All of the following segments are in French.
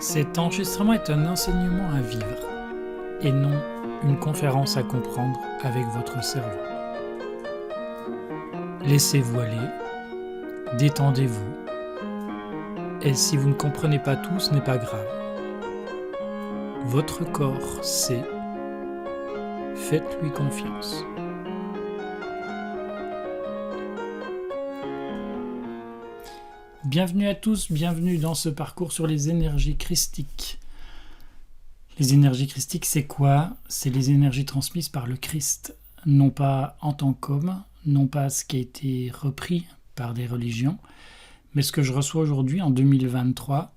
Cet enregistrement est un enseignement à vivre et non une conférence à comprendre avec votre cerveau. Laissez-vous aller, détendez-vous, et si vous ne comprenez pas tout, ce n'est pas grave. Votre corps sait, faites-lui confiance. Bienvenue à tous, bienvenue dans ce parcours sur les énergies christiques. Les énergies christiques, c'est quoi ? C'est les énergies transmises par le Christ, non pas en tant qu'homme, non pas ce qui a été repris par des religions, mais ce que je reçois aujourd'hui en 2023,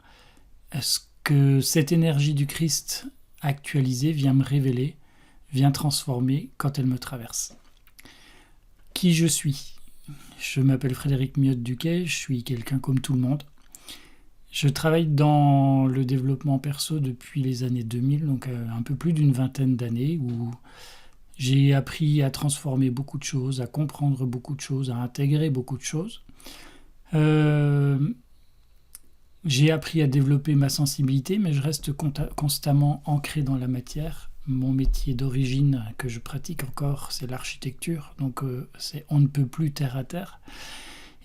est-ce que cette énergie du Christ actualisée vient me révéler, vient transformer quand elle me traverse. Qui je suis ? Je m'appelle Frédéric Miotte-Duquet, je suis quelqu'un comme tout le monde. Je travaille dans le développement perso depuis les années 2000, donc un peu plus d'une vingtaine d'années, où j'ai appris à transformer beaucoup de choses, à comprendre beaucoup de choses, à intégrer beaucoup de choses. J'ai appris à développer ma sensibilité, mais je reste constamment ancré dans la matière. Mon métier d'origine que je pratique encore, c'est l'architecture, donc c'est on ne peut plus terre à terre.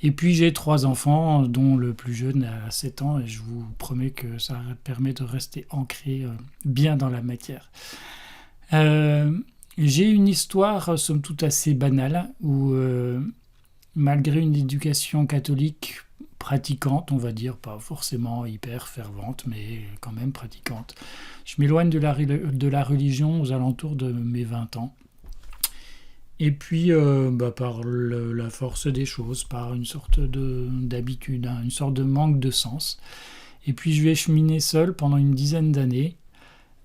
Et puis j'ai 3 enfants, dont le plus jeune a 7 ans, et je vous promets que ça permet de rester ancré bien dans la matière. J'ai une histoire, somme toute, assez banale, où malgré une éducation catholique pratiquante, on va dire, pas forcément hyper fervente, mais quand même pratiquante, je m'éloigne de la religion aux alentours de mes 20 ans. Et puis, par la force des choses, par une sorte d'habitude, une sorte de manque de sens. Et puis, je vais cheminer seul pendant une dizaine d'années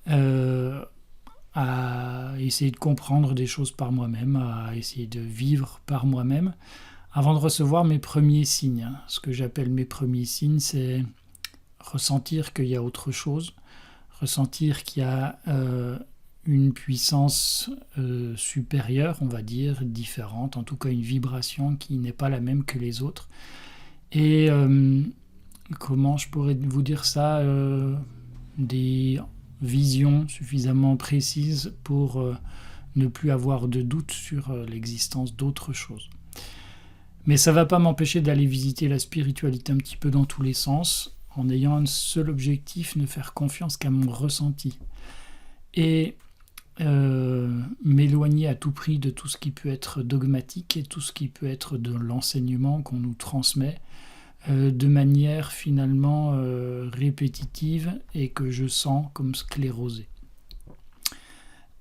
à essayer de comprendre des choses par moi-même, à essayer de vivre par moi-même, avant de recevoir mes premiers signes. Ce que j'appelle mes premiers signes, c'est ressentir qu'il y a autre chose, ressentir qu'il y a une puissance supérieure, on va dire, différente, en tout cas une vibration qui n'est pas la même que les autres. Et comment je pourrais vous dire ça, des visions suffisamment précises pour ne plus avoir de doute sur l'existence d'autre chose. Mais ça ne va pas m'empêcher d'aller visiter la spiritualité un petit peu dans tous les sens, en ayant un seul objectif, ne faire confiance qu'à mon ressenti. Et m'éloigner à tout prix de tout ce qui peut être dogmatique et tout ce qui peut être de l'enseignement qu'on nous transmet de manière finalement répétitive et que je sens comme sclérosée.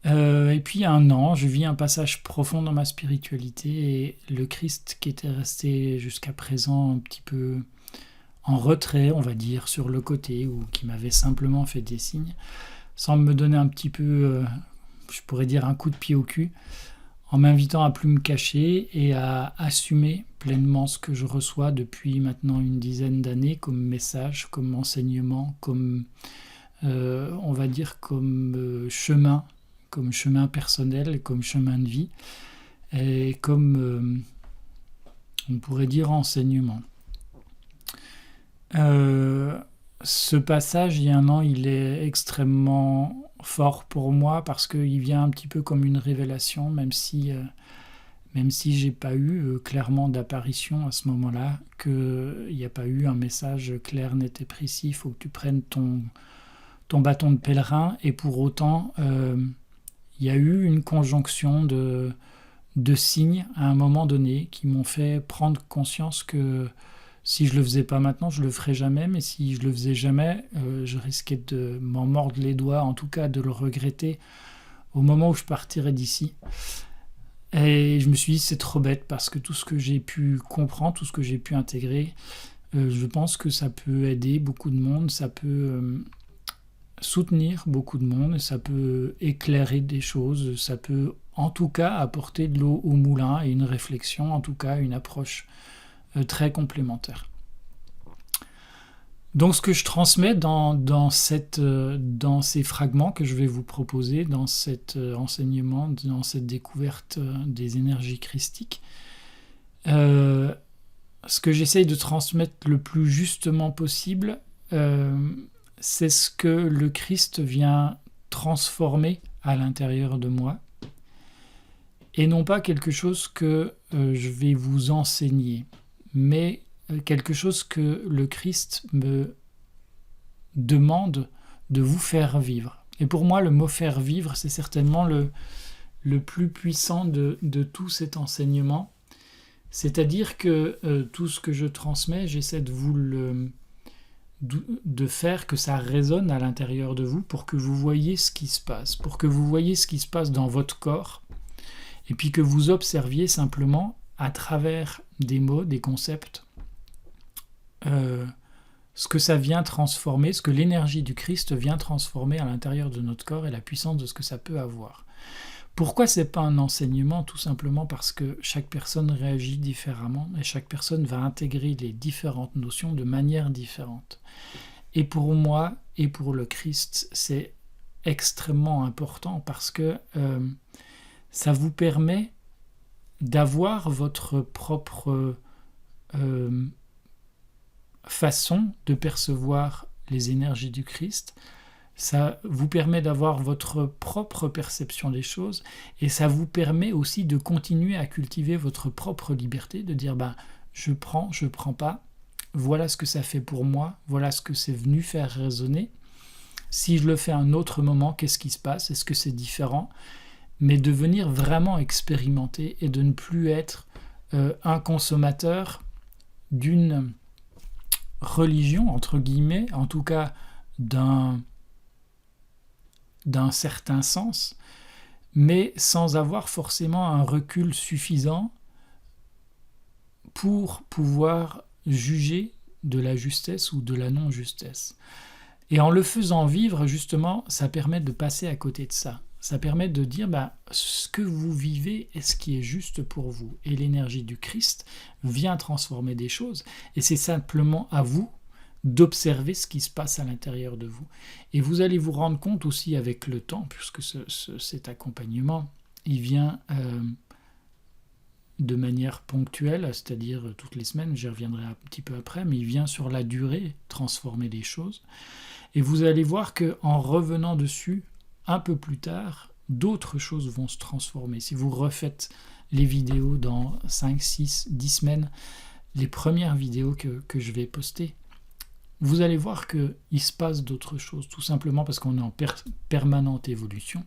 Et puis il y a 1 an, je vis un passage profond dans ma spiritualité et le Christ qui était resté jusqu'à présent un petit peu en retrait, on va dire, sur le côté, ou qui m'avait simplement fait des signes, semble me donner un petit peu, je pourrais dire, un coup de pied au cul, en m'invitant à plus me cacher et à assumer pleinement ce que je reçois depuis maintenant une dizaine d'années comme message, comme enseignement, comme, on va dire, comme chemin personnel, comme chemin de vie, et comme, on pourrait dire, enseignement. Ce passage, il y a 1 an, il est extrêmement fort pour moi parce qu'il vient un petit peu comme une révélation, même si j'ai pas eu clairement d'apparition à ce moment-là, qu'il n'y a pas eu un message clair, net et précis, il faut que tu prennes ton bâton de pèlerin, et pour autant, il y a eu une conjonction de signes à un moment donné qui m'ont fait prendre conscience que si je le faisais pas maintenant, je le ferais jamais, mais si je le faisais jamais, je risquais de m'en mordre les doigts, en tout cas de le regretter au moment où je partirais d'ici. Et je me suis dit, c'est trop bête, parce que tout ce que j'ai pu comprendre, tout ce que j'ai pu intégrer, je pense que ça peut aider beaucoup de monde, ça peut soutenir beaucoup de monde, ça peut éclairer des choses, ça peut en tout cas apporter de l'eau au moulin et une réflexion, en tout cas une approche très complémentaire. Donc ce que je transmets dans ces fragments que je vais vous proposer, dans cet enseignement, dans cette découverte des énergies christiques, ce que j'essaye de transmettre le plus justement possible, c'est ce que le Christ vient transformer à l'intérieur de moi, et non pas quelque chose que je vais vous enseigner, mais quelque chose que le Christ me demande de vous faire vivre. Et pour moi, le mot faire vivre, c'est certainement le plus puissant de tout cet enseignement. C'est-à-dire que tout ce que je transmets, j'essaie de faire que ça résonne à l'intérieur de vous pour que vous voyez ce qui se passe, pour que vous voyez ce qui se passe dans votre corps, et puis que vous observiez simplement à travers des mots, des concepts, ce que ça vient transformer, ce que l'énergie du Christ vient transformer à l'intérieur de notre corps et la puissance de ce que ça peut avoir. Pourquoi c'est pas un enseignement? Tout simplement parce que chaque personne réagit différemment et chaque personne va intégrer les différentes notions de manière différente. Et pour moi et pour le Christ, c'est extrêmement important parce que ça vous permet d'avoir votre propre façon de percevoir les énergies du Christ. Ça vous permet d'avoir votre propre perception des choses et ça vous permet aussi de continuer à cultiver votre propre liberté, de dire je prends pas, voilà ce que ça fait pour moi, voilà ce que c'est venu faire résonner. Si je le fais à un autre moment, qu'est-ce qui se passe? Est-ce que c'est différent? Mais de venir vraiment expérimenter et de ne plus être un consommateur d'une religion, entre guillemets, en tout cas d'un certain sens, mais sans avoir forcément un recul suffisant pour pouvoir juger de la justesse ou de la non-justesse. Et en le faisant vivre, justement, ça permet de passer à côté de ça. Ça permet de dire, ce que vous vivez est ce qui est juste pour vous. Et l'énergie du Christ vient transformer des choses. Et c'est simplement à vous d'observer ce qui se passe à l'intérieur de vous. Et vous allez vous rendre compte aussi avec le temps, puisque cet accompagnement, il vient de manière ponctuelle, c'est-à-dire toutes les semaines, j'y reviendrai un petit peu après, mais il vient sur la durée transformer les choses. Et vous allez voir qu'en revenant dessus, un peu plus tard, d'autres choses vont se transformer. Si vous refaites les vidéos dans 5, 6, 10 semaines, les premières vidéos que je vais poster, vous allez voir qu'il se passe d'autres choses, tout simplement parce qu'on est en permanente évolution.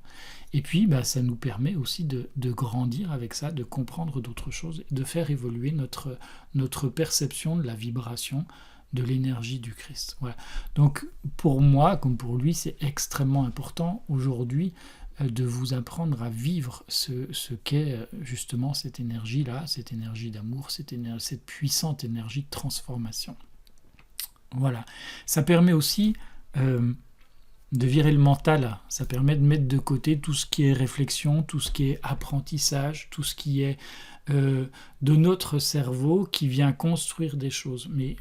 Et puis, ça nous permet aussi de grandir avec ça, de comprendre d'autres choses, et de faire évoluer notre perception de la vibration, de l'énergie du Christ. Voilà. Donc, pour moi, comme pour lui, c'est extrêmement important aujourd'hui de vous apprendre à vivre ce qu'est justement cette énergie-là, cette énergie d'amour, cette puissante énergie de transformation. Voilà. Ça permet aussi de virer le mental. Ça permet de mettre de côté tout ce qui est réflexion, tout ce qui est apprentissage, tout ce qui est de notre cerveau qui vient construire des choses. Mais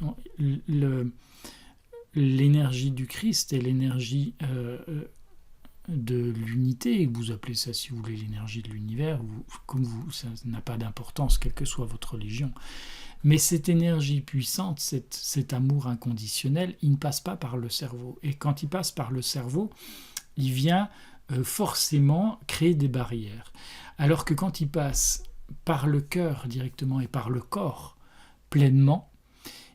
l'énergie du Christ et l'énergie de l'unité, vous appelez ça si vous voulez l'énergie de l'univers, ça n'a pas d'importance, quelle que soit votre religion. Mais cette énergie puissante, cet amour inconditionnel, il ne passe pas par le cerveau. Et quand il passe par le cerveau, il vient forcément créer des barrières. Alors que quand il passe par le cœur directement et par le corps pleinement,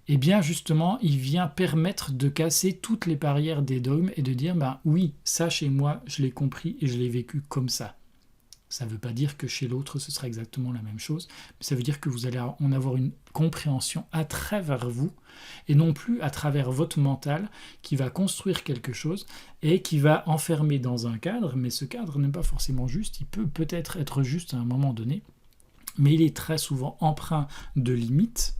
eh bien justement, il vient permettre de casser toutes les barrières des dogmes et de dire, oui, ça chez moi, je l'ai compris et je l'ai vécu comme ça. Ça ne veut pas dire que chez l'autre, ce sera exactement la même chose, mais ça veut dire que vous allez en avoir une compréhension à travers vous, et non plus à travers votre mental, qui va construire quelque chose, et qui va enfermer dans un cadre, mais ce cadre n'est pas forcément juste, il peut peut-être être juste à un moment donné, mais il est très souvent empreint de limites,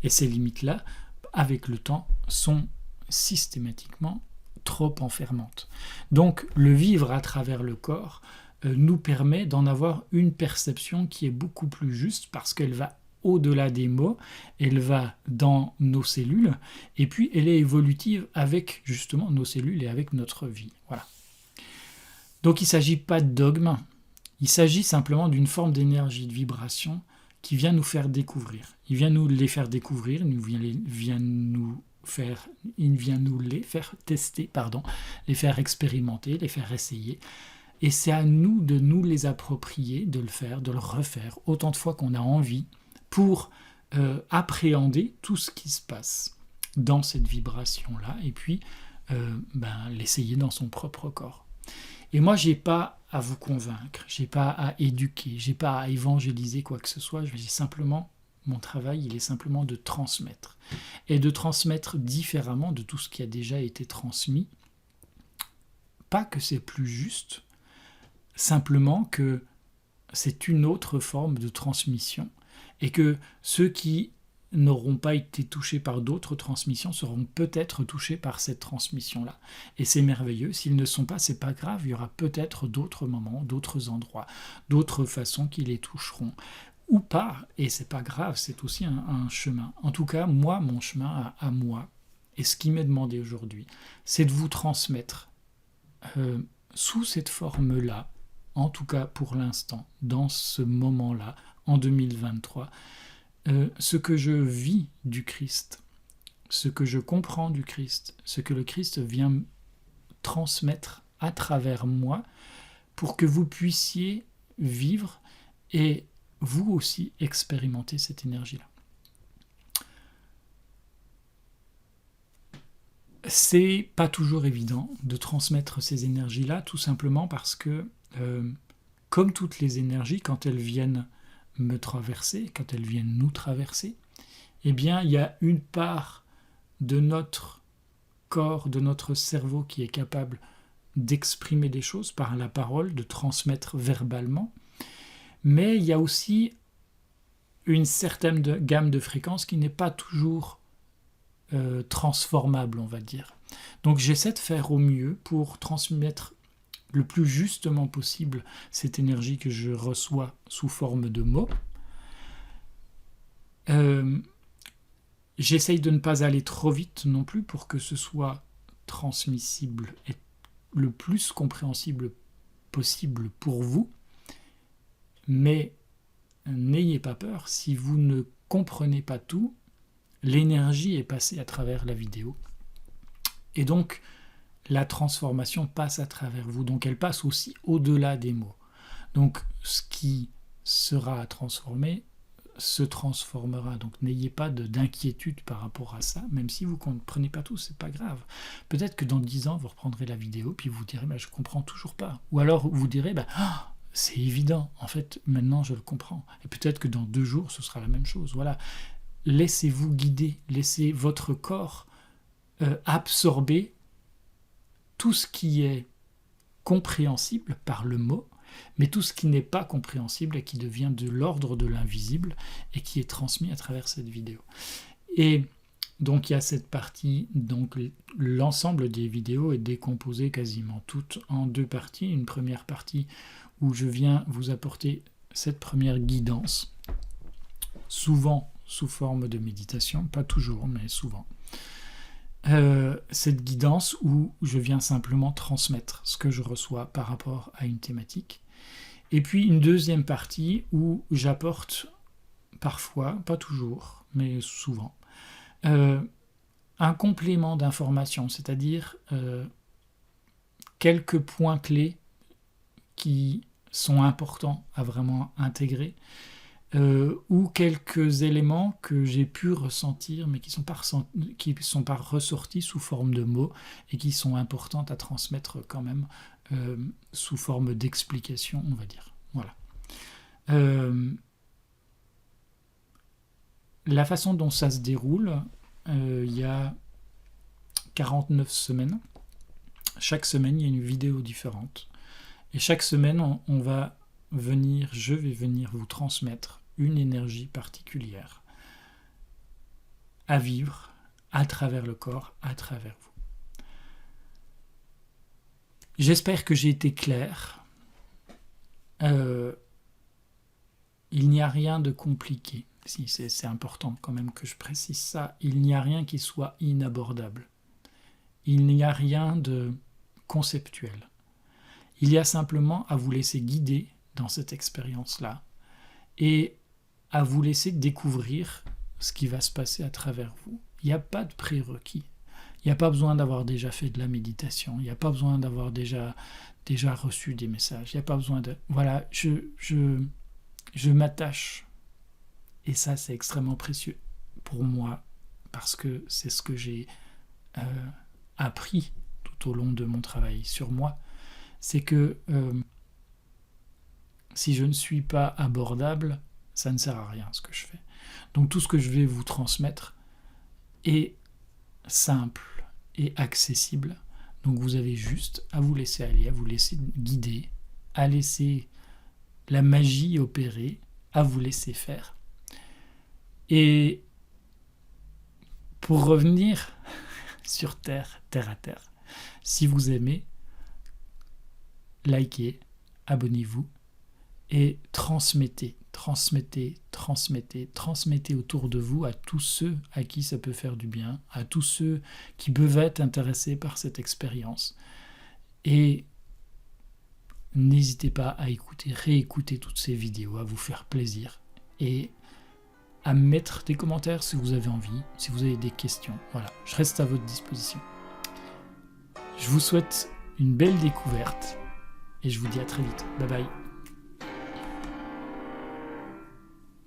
et ces limites-là, avec le temps, sont systématiquement trop enfermantes. Donc, le vivre à travers le corps nous permet d'en avoir une perception qui est beaucoup plus juste parce qu'elle va au-delà des mots, elle va dans nos cellules et puis elle est évolutive avec justement nos cellules et avec notre vie. Voilà. Donc il ne s'agit pas de dogme, il s'agit simplement d'une forme d'énergie, de vibration qui vient nous faire découvrir. Il vient nous les faire découvrir, il vient nous nous les faire tester, les faire expérimenter, les faire essayer. Et c'est à nous de nous les approprier, de le faire, de le refaire autant de fois qu'on a envie pour appréhender tout ce qui se passe dans cette vibration-là et puis l'essayer dans son propre corps. Et moi, j'ai pas à vous convaincre, j'ai pas à éduquer, j'ai pas à évangéliser quoi que ce soit, mon travail, il est simplement de transmettre. Et de transmettre différemment de tout ce qui a déjà été transmis. Pas que c'est plus juste, simplement que c'est une autre forme de transmission et que ceux qui n'auront pas été touchés par d'autres transmissions seront peut-être touchés par cette transmission-là. Et c'est merveilleux. S'ils ne sont pas, c'est pas grave. Il y aura peut-être d'autres moments, d'autres endroits, d'autres façons qui les toucheront. Ou pas, et c'est pas grave, c'est aussi un chemin. En tout cas, moi, mon chemin à moi, et ce qui m'est demandé aujourd'hui, c'est de vous transmettre sous cette forme-là, en tout cas pour l'instant, dans ce moment-là, en 2023, ce que je vis du Christ, ce que je comprends du Christ, ce que le Christ vient transmettre à travers moi, pour que vous puissiez vivre et vous aussi expérimenter cette énergie-là. C'est pas toujours évident de transmettre ces énergies-là, tout simplement parce que, comme toutes les énergies, quand elles viennent me traverser, quand elles viennent nous traverser, eh bien, il y a une part de notre corps, de notre cerveau qui est capable d'exprimer des choses par la parole, de transmettre verbalement, mais il y a aussi une certaine gamme de fréquences qui n'est pas toujours transformable, on va dire. Donc j'essaie de faire au mieux pour transmettre le plus justement possible cette énergie que je reçois sous forme de mots. J'essaye de ne pas aller trop vite non plus pour que ce soit transmissible et le plus compréhensible possible pour vous. Mais n'ayez pas peur, si vous ne comprenez pas tout, l'énergie est passée à travers la vidéo. Et donc, la transformation passe à travers vous. Donc, elle passe aussi au-delà des mots. Donc, ce qui sera transformé se transformera. Donc, n'ayez pas d'inquiétude par rapport à ça. Même si vous ne comprenez pas tout, c'est pas grave. Peut-être que dans 10 ans, vous reprendrez la vidéo, puis vous direz, je ne comprends toujours pas. Ou alors, vous direz, c'est évident, en fait, maintenant je le comprends. Et peut-être que dans 2 jours, ce sera la même chose. Voilà. Laissez-vous guider, laissez votre corps absorber tout ce qui est compréhensible par le mot, mais tout ce qui n'est pas compréhensible et qui devient de l'ordre de l'invisible et qui est transmis à travers cette vidéo. Et donc il y a cette partie, donc l'ensemble des vidéos est décomposé quasiment toutes en 2 parties. Une première partie où je viens vous apporter cette première guidance, souvent sous forme de méditation, pas toujours, mais souvent. Cette guidance où je viens simplement transmettre ce que je reçois par rapport à une thématique. Et puis une deuxième partie où j'apporte parfois, pas toujours, mais souvent, un complément d'information, c'est-à-dire quelques points clés qui sont importants à vraiment intégrer, ou quelques éléments que j'ai pu ressentir mais qui sont pas ressortis sous forme de mots et qui sont importants à transmettre quand même sous forme d'explication, on va dire. Voilà. La façon dont ça se déroule, il y a 49 semaines. Chaque semaine, il y a une vidéo différente. Et chaque semaine, je vais venir vous transmettre une énergie particulière à vivre à travers le corps, à travers vous. J'espère que j'ai été clair. Il n'y a rien de compliqué. Si, c'est important quand même que je précise ça. Il n'y a rien qui soit inabordable. Il n'y a rien de conceptuel. Il y a simplement à vous laisser guider dans cette expérience-là et à vous laisser découvrir ce qui va se passer à travers vous. Il n'y a pas de prérequis. Il n'y a pas besoin d'avoir déjà fait de la méditation. Il n'y a pas besoin d'avoir déjà reçu des messages. Il n'y a pas besoin de... Voilà, je m'attache. Et ça, c'est extrêmement précieux pour moi, parce que c'est ce que j'ai appris tout au long de mon travail sur moi. C'est que si je ne suis pas abordable, ça ne sert à rien ce que je fais. Donc tout ce que je vais vous transmettre est simple et accessible. Donc vous avez juste à vous laisser aller, à vous laisser guider, à laisser la magie opérer, à vous laisser faire. Et pour revenir sur terre à terre, si vous aimez, likez, abonnez-vous et transmettez autour de vous à tous ceux à qui ça peut faire du bien, à tous ceux qui peuvent être intéressés par cette expérience. Et n'hésitez pas à réécouter toutes ces vidéos, à vous faire plaisir et à mettre des commentaires si vous avez envie, si vous avez des questions. Voilà, je reste à votre disposition. Je vous souhaite une belle découverte et je vous dis à très vite. Bye bye.